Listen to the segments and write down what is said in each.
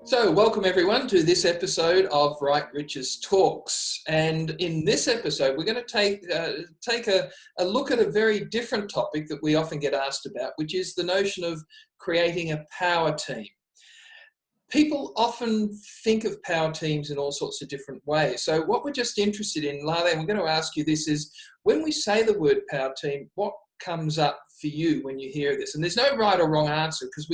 So welcome everyone to this episode of Right Riches Talks. And in this episode, we're going to take a look at a very different topic that we often get asked about, which is the notion of creating a power team. People often think of power teams in all sorts of different ways. So what we're just interested in, Lale, and we're going to ask you this, is when we say the word power team, what comes up for you when you hear this? And there's no right or wrong answer, because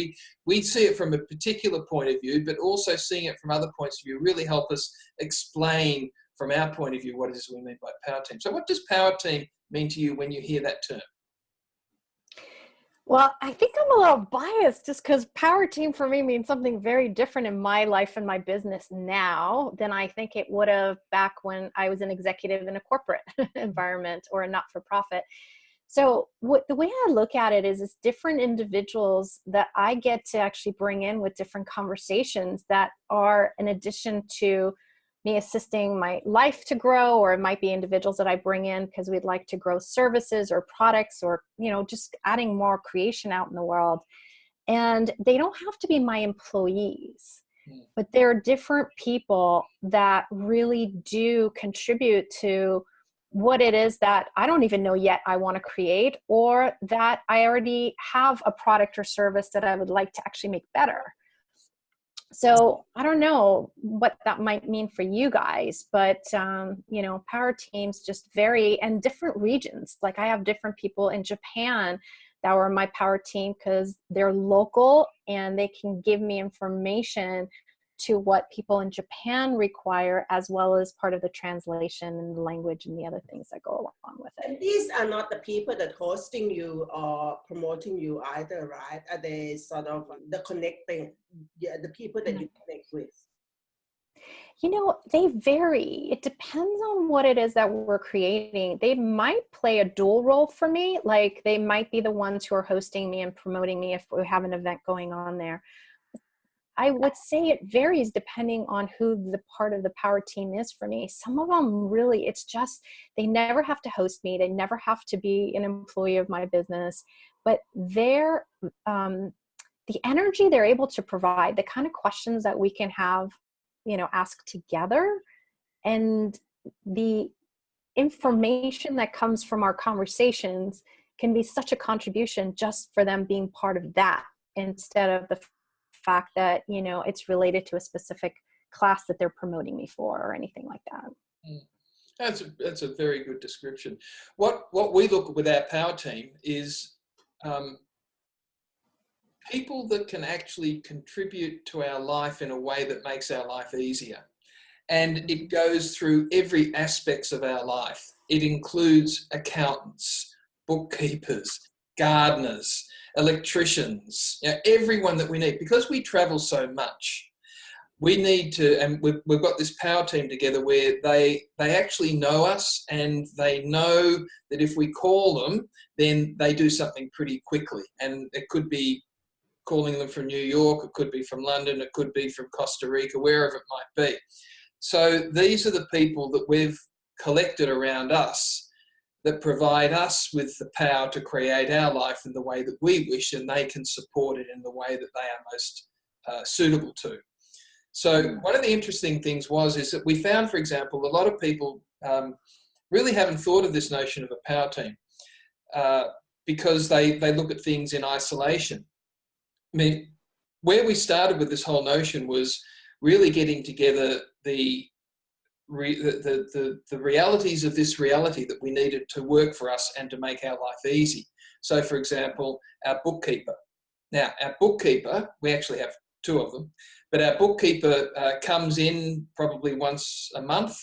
we see it from a particular point of view, but also seeing it from other points of view really help us explain from our point of view what it is we mean by power team. So what does power team mean to you when you hear that term? Well, I think I'm a little biased just because power team for me means something very different in my life and my business now than I think it would have back when I was an executive in a corporate environment or a not-for-profit. So the way I look at it is different individuals that I get to actually bring in with different conversations that are in addition to me assisting my life to grow, or it might be individuals that I bring in because we'd like to grow services or products, or, just adding more creation out in the world. And they don't have to be my employees, but they're different people that really do contribute to what it is that I don't even know yet I want to create, or that I already have a product or service that I would like to actually make better. So I don't know what that might mean for you guys, but, power teams just vary, and different regions. Like I have different people in Japan that were my power team because they're local and they can give me information to what people in Japan require, as well as part of the translation and the language and the other things that go along with it. And these are not the people that hosting you or promoting you either, right? Are they sort of the connecting, the people that you connect with? They vary. It depends on what it is that we're creating. They might play a dual role for me. Like they might be the ones who are hosting me and promoting me if we have an event going on there. I would say it varies depending on who the part of the power team is for me. Some of them really, it's just, they never have to host me. They never have to be an employee of my business, but they're, the energy they're able to provide, the kind of questions that we can have, ask together, and the information that comes from our conversations can be such a contribution just for them being part of that, instead of the fact that it's related to a specific class that they're promoting me for or anything like that. That's a very good description. What we look at with our power team is people that can actually contribute to our life in a way that makes our life easier, and it goes through every aspects of our life. It includes accountants, bookkeepers, gardeners, electricians, everyone that we need, because we travel so much. We need to, and we've got this power team together where they actually know us, and they know that if we call them, then they do something pretty quickly. And it could be calling them from New York, it could be from London, it could be from Costa Rica, wherever it might be. So these are the people that we've collected around us that provide us with the power to create our life in the way that we wish, and they can support it in the way that they are most suitable to. So one of the interesting things is that we found, for example, a lot of people really haven't thought of this notion of a power team because they look at things in isolation. I mean, where we started with this whole notion was really getting together the realities of this reality that we needed to work for us and to make our life easy. So, for example, our bookkeeper. Now, our bookkeeper, we actually have two of them, but our bookkeeper comes in probably once a month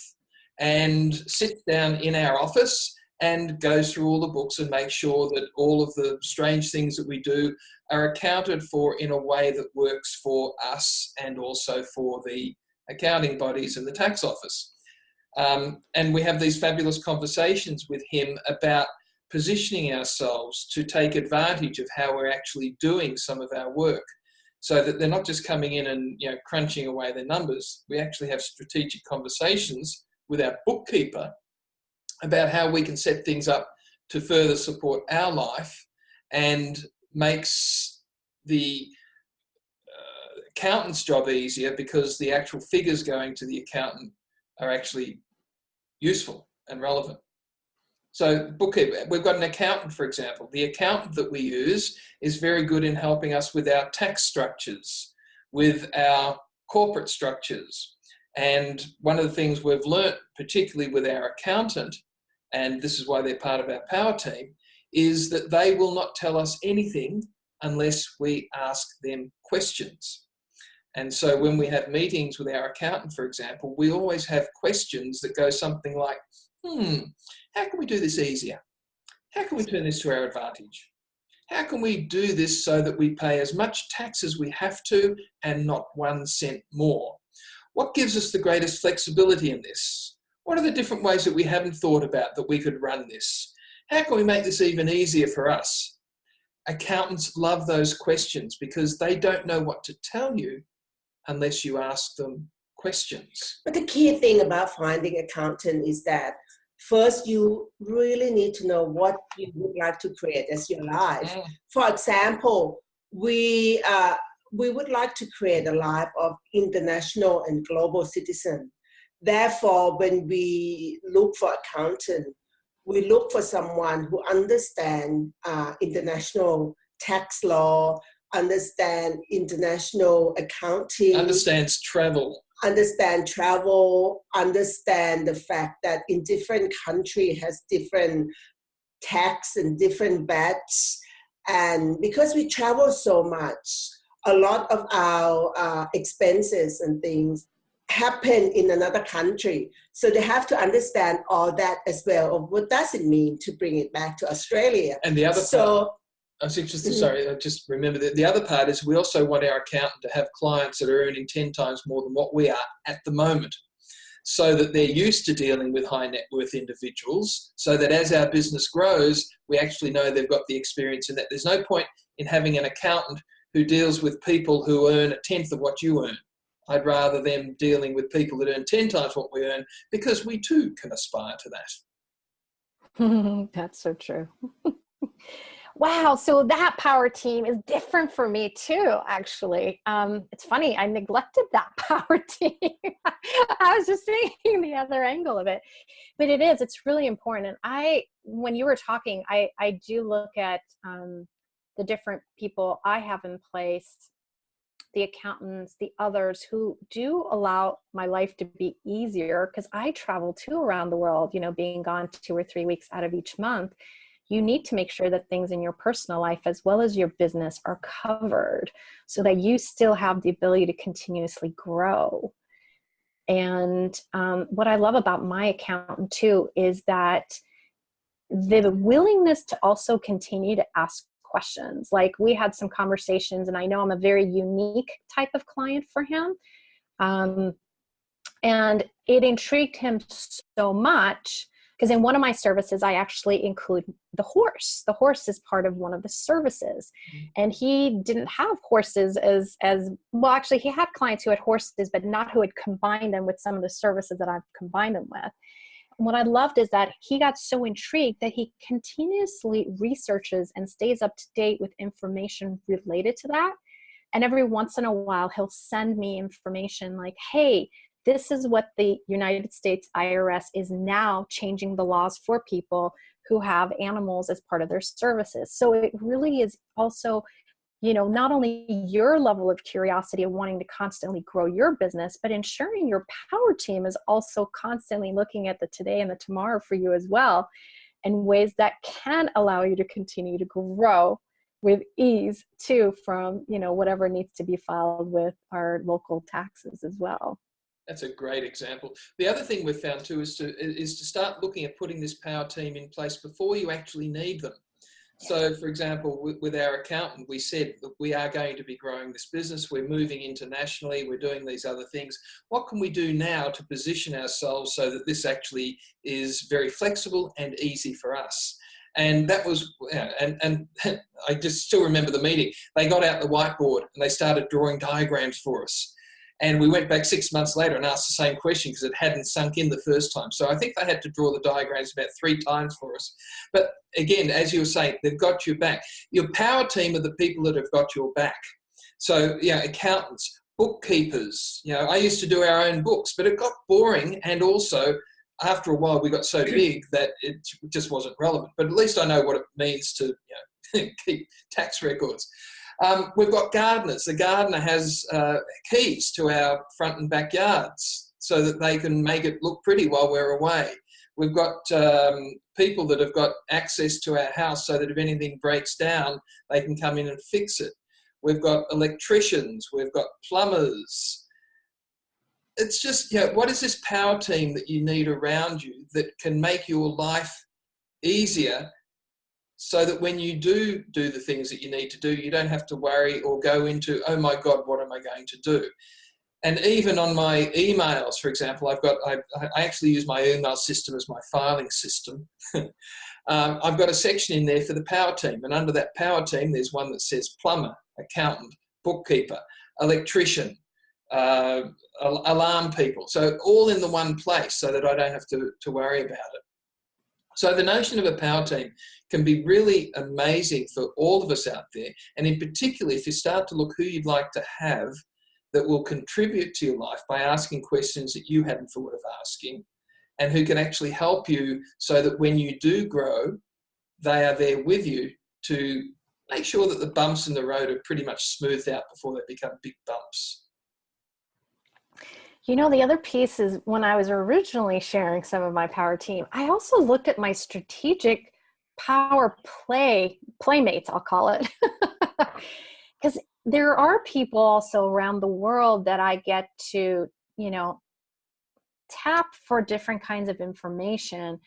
and sits down in our office and goes through all the books and makes sure that all of the strange things that we do are accounted for in a way that works for us and also for the accounting bodies and the tax office. And we have these fabulous conversations with him about positioning ourselves to take advantage of how we're actually doing some of our work, so that they're not just coming in and crunching away their numbers. We actually have strategic conversations with our bookkeeper about how we can set things up to further support our life and makes the accountant's job easier because the actual figures going to the accountant are actually useful and relevant. So bookkeeper, we've got an accountant, for example. The accountant that we use is very good in helping us with our tax structures, with our corporate structures. And one of the things we've learnt, particularly with our accountant, and this is why they're part of our power team, is that they will not tell us anything unless we ask them questions. And so when we have meetings with our accountant, for example, we always have questions that go something like, how can we do this easier? How can we turn this to our advantage? How can we do this so that we pay as much tax as we have to and not 1 cent more? What gives us the greatest flexibility in this? What are the different ways that we haven't thought about that we could run this? How can we make this even easier for us? Accountants love those questions because they don't know what to tell you unless you ask them questions. But the key thing about finding an accountant is that first you really need to know what you would like to create as your life. For example, we would like to create a life of international and global citizen. Therefore, when we look for accountant, we look for someone who understands international tax law, understand international accounting, understand travel, understand the fact that in different country has different tax and different VATs. And because we travel so much, a lot of our expenses and things happen in another country. So they have to understand all that as well, of what does it mean to bring it back to Australia. And the other part, I just remember that the other part is we also want our accountant to have clients that are earning 10 times more than what we are at the moment, so that they're used to dealing with high net worth individuals, so that as our business grows, we actually know they've got the experience in that. There's no point in having an accountant who deals with people who earn 1/10 of what you earn. I'd rather them dealing with people that earn 10 times what we earn, because we too can aspire to that. That's so true. Wow. So that power team is different for me too, actually. It's funny. I neglected that power team. I was just seeing the other angle of it, but it's really important. And when you were talking, I do look at the different people I have in place, the accountants, the others who do allow my life to be easier, because I travel too around the world, being gone 2 or 3 weeks out of each month. You need to make sure that things in your personal life as well as your business are covered so that you still have the ability to continuously grow. And what I love about my accountant too is that the willingness to also continue to ask questions. Like, we had some conversations, and I know I'm a very unique type of client for him. And it intrigued him so much because in one of my services, I actually include the horse. The horse is part of one of the services. And he didn't have horses as well. Actually, he had clients who had horses, but not who had combined them with some of the services that I've combined them with. What I loved is that he got so intrigued that he continuously researches and stays up to date with information related to that. And every once in a while, he'll send me information like, hey, this is what the United States IRS is now changing the laws for people who have animals as part of their services. So it really is also, not only your level of curiosity of wanting to constantly grow your business, but ensuring your power team is also constantly looking at the today and the tomorrow for you as well, in ways that can allow you to continue to grow with ease too, from, whatever needs to be filed with our local taxes as well. That's a great example. The other thing we've found too is to start looking at putting this power team in place before you actually need them. So, for example, with our accountant, we said, look, we are going to be growing this business. We're moving internationally. We're doing these other things. What can we do now to position ourselves so that this actually is very flexible and easy for us? And that was, and I just still remember the meeting. They got out the whiteboard and they started drawing diagrams for us. And we went back 6 months later and asked the same question because it hadn't sunk in the first time. So I think they had to draw the diagrams about 3 times for us. But again, as you were saying, they've got your back. Your power team are the people that have got your back. So, accountants, bookkeepers. You know, I used to do our own books, but it got boring, and also after a while we got so big that it just wasn't relevant. But at least I know what it means to, you know, keep tax records. We've got gardeners. The gardener has keys to our front and backyards so that they can make it look pretty while we're away. We've got people that have got access to our house so that if anything breaks down, they can come in and fix it. We've got electricians. We've got plumbers. It's just, you know, what is this power team that you need around you that can make your life easier, so that when you do the things that you need to do, you don't have to worry or go into, oh my God, what am I going to do? And even on my emails, for example, I actually use my email system as my filing system. I've got a section in there for the power team. And under that power team, there's one that says plumber, accountant, bookkeeper, electrician, alarm people. So all in the one place so that I don't have to worry about it. So the notion of a power team can be really amazing for all of us out there. And in particular, if you start to look who you'd like to have that will contribute to your life by asking questions that you hadn't thought of asking, and who can actually help you so that when you do grow, they are there with you to make sure that the bumps in the road are pretty much smoothed out before they become big bumps. You know, the other piece is when I was originally sharing some of my power team, I also looked at my strategic power playmates, I'll call it. Because there are people also around the world that I get to, you know, tap for different kinds of information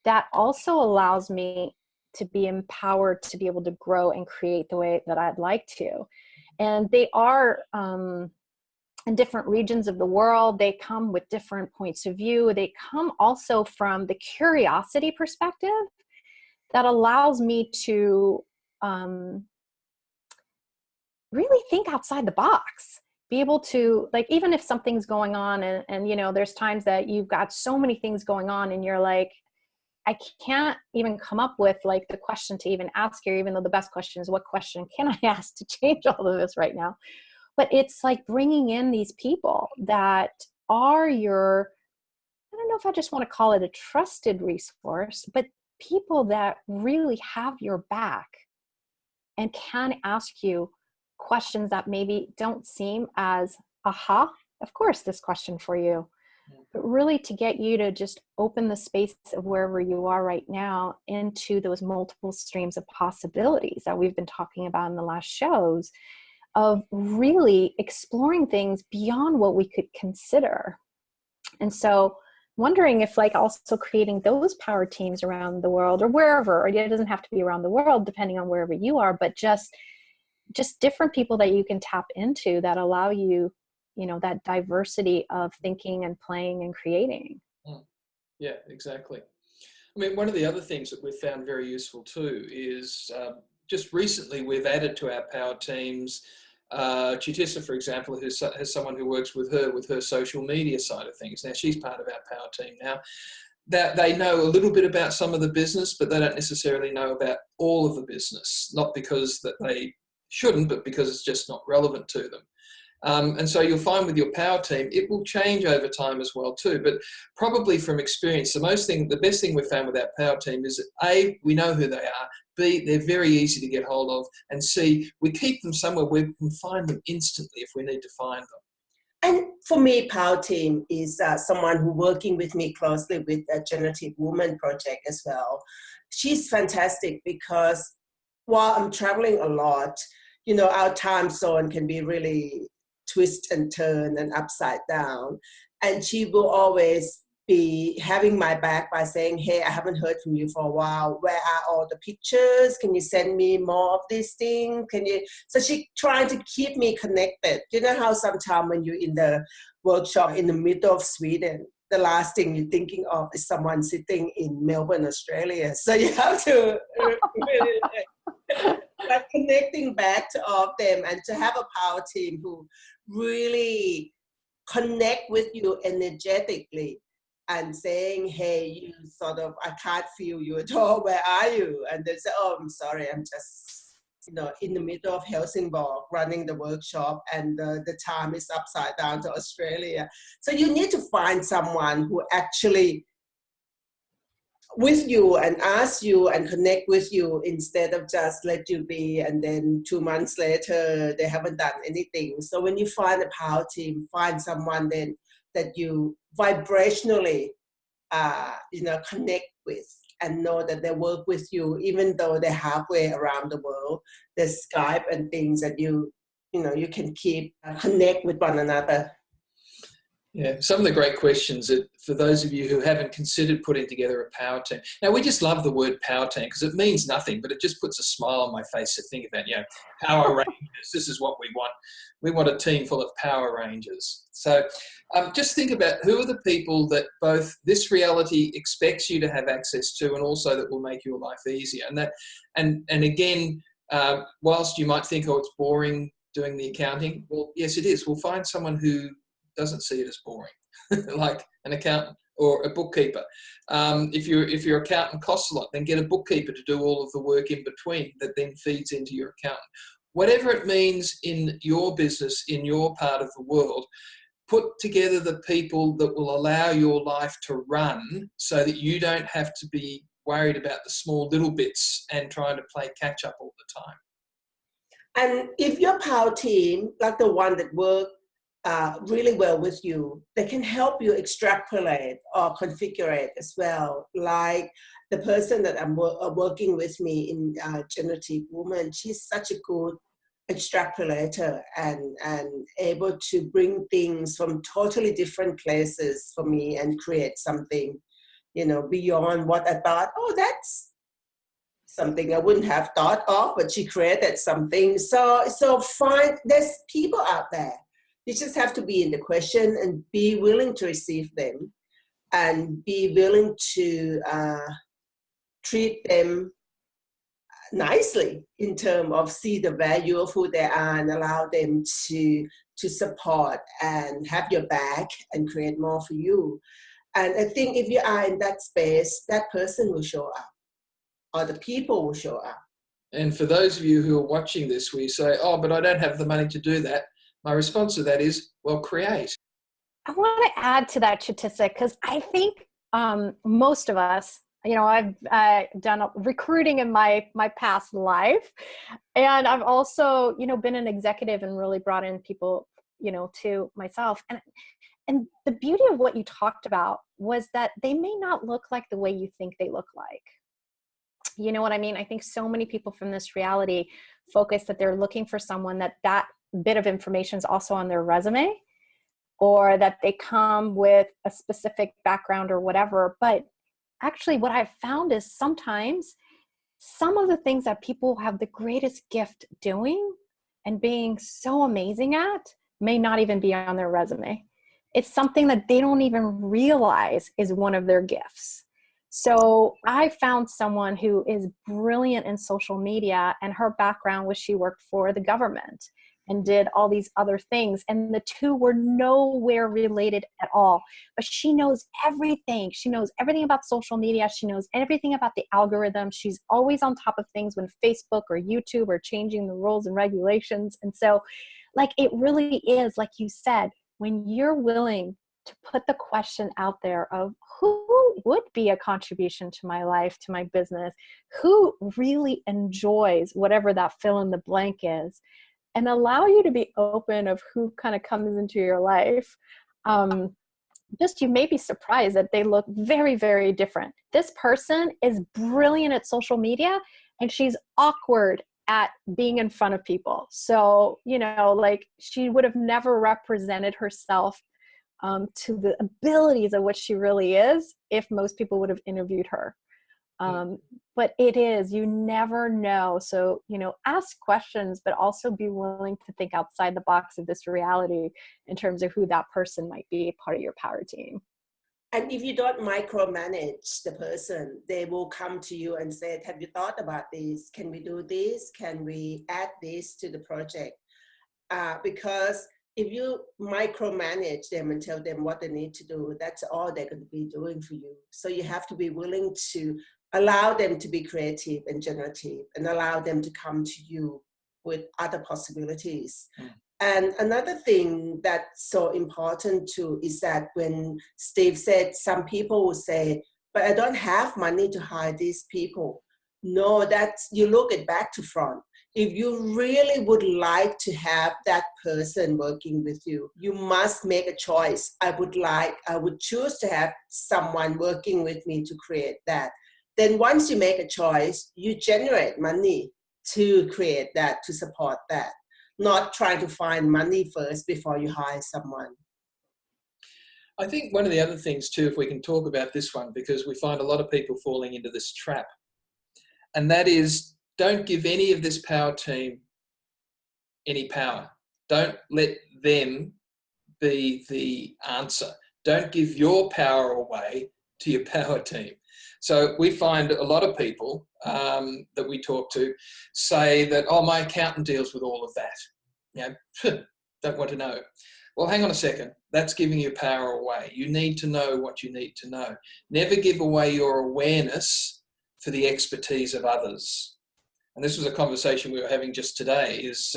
that also allows me to be empowered to be able to grow and create the way that I'd like to. And they are in different regions of the world. They come with different points of view. They come also from the curiosity perspective that allows me to really think outside the box, be able to, like, even if something's going on and you know, there's times that you've got so many things going on and you're like, I can't even come up with like the question to even ask here, even though the best question is what question can I ask to change all of this right now? But it's like bringing in these people that are your, I don't know if I just want to call it a trusted resource, but people that really have your back and can ask you questions that maybe don't seem as, aha, of course this question for you, but really to get you to just open the space of wherever you are right now into those multiple streams of possibilities that we've been talking about in the last shows, of really exploring things beyond what we could consider. And so wondering if, like, also creating those power teams around the world or wherever, or it doesn't have to be around the world depending on wherever you are, but just different people that you can tap into that allow you, you know, that diversity of thinking and playing and creating. Yeah, exactly. I mean, one of the other things that we've found very useful too is just recently we've added to our power teams Chitissa, for example, has someone who works with her social media side of things. Now she's part of our power team now. That they know a little bit about some of the business, but they don't necessarily know about all of the business, not because that they shouldn't, but because it's just not relevant to them. And so you'll find with your power team, it will change over time as well too. But probably from experience, the best thing we've found with our power team is that A, we know who they are. B, they're very easy to get hold of. And C, we keep them somewhere where we can find them instantly if we need to find them. And for me, Power Team is someone who working with me closely with the Generative Woman Project as well. She's fantastic because while I'm traveling a lot, you know, our time zone can be really twist and turn and upside down. And she will always be having my back by saying, hey, I haven't heard from you for a while. Where are all the pictures? Can you send me more of this thing? So she trying to keep me connected. You know how sometimes when you're in the workshop in the middle of Sweden, the last thing you're thinking of is someone sitting in Melbourne, Australia. So you have to really like connecting back to all of them and to have a power team who really connect with you energetically and saying, hey, you sort of, I can't feel you at all. Where are you? And they say, oh, I'm sorry, I'm just in the middle of Helsingborg running the workshop, and the time is upside down to Australia. So you need to find someone who actually with you and ask you and connect with you, instead of just let you be and then 2 months later they haven't done anything. So when you find a power team, find someone then that you vibrationally connect with, and know that they work with you even though they're halfway around the world. There's Skype and things that you can keep connect with one another. Yeah, some of the great questions that, for those of you who haven't considered putting together a power team. Now, we just love the word power team because it means nothing, but it just puts a smile on my face to think about, power rangers. This is what we want. We want a team full of power rangers. So just think about who are the people that both this reality expects you to have access to, and also that will make your life easier. And again, whilst you might think, oh, it's boring doing the accounting. Well, yes, it is. We'll find someone who doesn't see it as boring, like an accountant or a bookkeeper. If your accountant costs a lot, then get a bookkeeper to do all of the work in between that then feeds into your accountant. Whatever it means in your business, in your part of the world, put together the people that will allow your life to run so that you don't have to be worried about the small little bits and trying to play catch up all the time. And if your power team, like the one that work really well with you, they can help you extrapolate or configure it as well. Like the person that I'm working with me in Generative Woman, she's such a good extrapolator and able to bring things from totally different places for me and create something, beyond what I thought, oh, that's something I wouldn't have thought of, but she created something. So there's people out there. You just have to be in the question and be willing to receive them, and be willing to treat them nicely in terms of see the value of who they are and allow them to support and have your back and create more for you. And I think if you are in that space, that person will show up, or the people will show up. And for those of you who are watching this, we say, oh, but I don't have the money to do that. My response to that is, well, create. I want to add to that, Chaitissa, because I think most of us, I've done recruiting in my past life, and I've also, been an executive and really brought in people, to myself. And the beauty of what you talked about was that they may not look like the way you think they look like. You know what I mean? I think so many people from this reality focus that they're looking for someone that bit of information is also on their resume, or that they come with a specific background or whatever. But actually what I've found is sometimes some of the things that people have the greatest gift doing and being so amazing at may not even be on their resume. It's something that they don't even realize is one of their gifts. So I found someone who is brilliant in social media, and her background was she worked for the government and did all these other things. And the two were nowhere related at all. But she knows everything. She knows everything about social media. She knows everything about the algorithm. She's always on top of things when Facebook or YouTube are changing the rules and regulations. And so, it really is, like you said, when you're willing to put the question out there of who would be a contribution to my life, to my business, who really enjoys whatever that fill in the blank is, and allow you to be open of who kind of comes into your life. You may be surprised that they look very, very different. This person is brilliant at social media, and she's awkward at being in front of people. So, she would have never represented herself to the abilities of what she really is if most people would have interviewed her. But it is, you never know. So, ask questions, but also be willing to think outside the box of this reality in terms of who that person might be part of your power team. And if you don't micromanage the person, they will come to you and say, have you thought about this? Can we do this? Can we add this to the project? Because if you micromanage them and tell them what they need to do, that's all they're going to be doing for you. So you have to be willing to allow them to be creative and generative, and allow them to come to you with other possibilities. And another thing that's so important too is that when Steve said, some people will say, but I don't have money to hire these people. No, that's, you look it back to front. If you really would like to have that person working with you, you must make a choice. I would choose to have someone working with me to create that. Then once you make a choice, you generate money to create that, to support that. Not trying to find money first before you hire someone. I think one of the other things too, if we can talk about this one, because we find a lot of people falling into this trap, and that is, don't give any of this power team any power. Don't let them be the answer. Don't give your power away to your power team. So we find a lot of people that we talk to say that, oh, my accountant deals with all of that. You know, don't want to know. Well, hang on a second. That's giving your power away. You need to know what you need to know. Never give away your awareness for the expertise of others. And this was a conversation we were having just today, is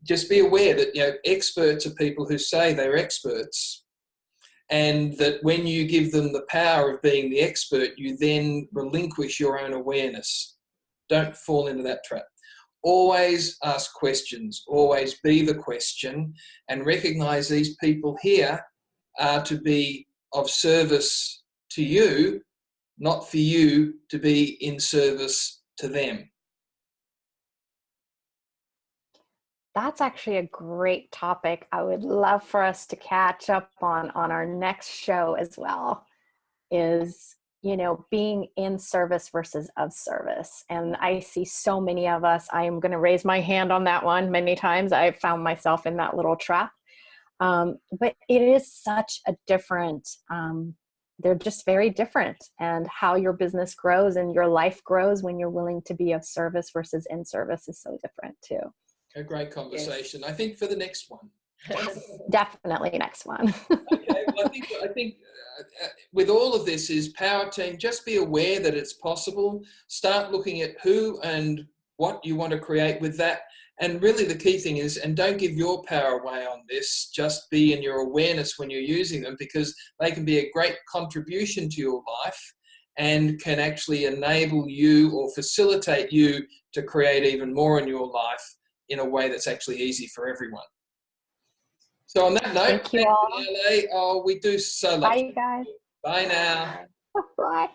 just be aware that, you know, experts are people who say they're experts, and that when you give them the power of being the expert, you then relinquish your own awareness. Don't fall into that trap. Always ask questions, always be the question, and recognize these people here are to be of service to you, not for you to be in service to them. That's actually a great topic. I would love for us to catch up on our next show as well, is, you know, being in service versus of service. And I see so many of us, I am going to raise my hand on that one. Many times I've found myself in that little trap. But it is such a different, they're just very different. And how your business grows and your life grows when you're willing to be of service versus in service is so different too. A great conversation. Yes. I think for the next one. Yes, definitely next one. Okay, well, I think with all of this is power team, just be aware that it's possible. Start looking at who and what you want to create with that. And really the key thing is, and don't give your power away on this, just be in your awareness when you're using them, because they can be a great contribution to your life and can actually enable you or facilitate you to create even more in your life in a way that's actually easy for everyone. So on that note, thank you all. LA. Oh, we do so love. Bye, you guys. Bye now. Bye.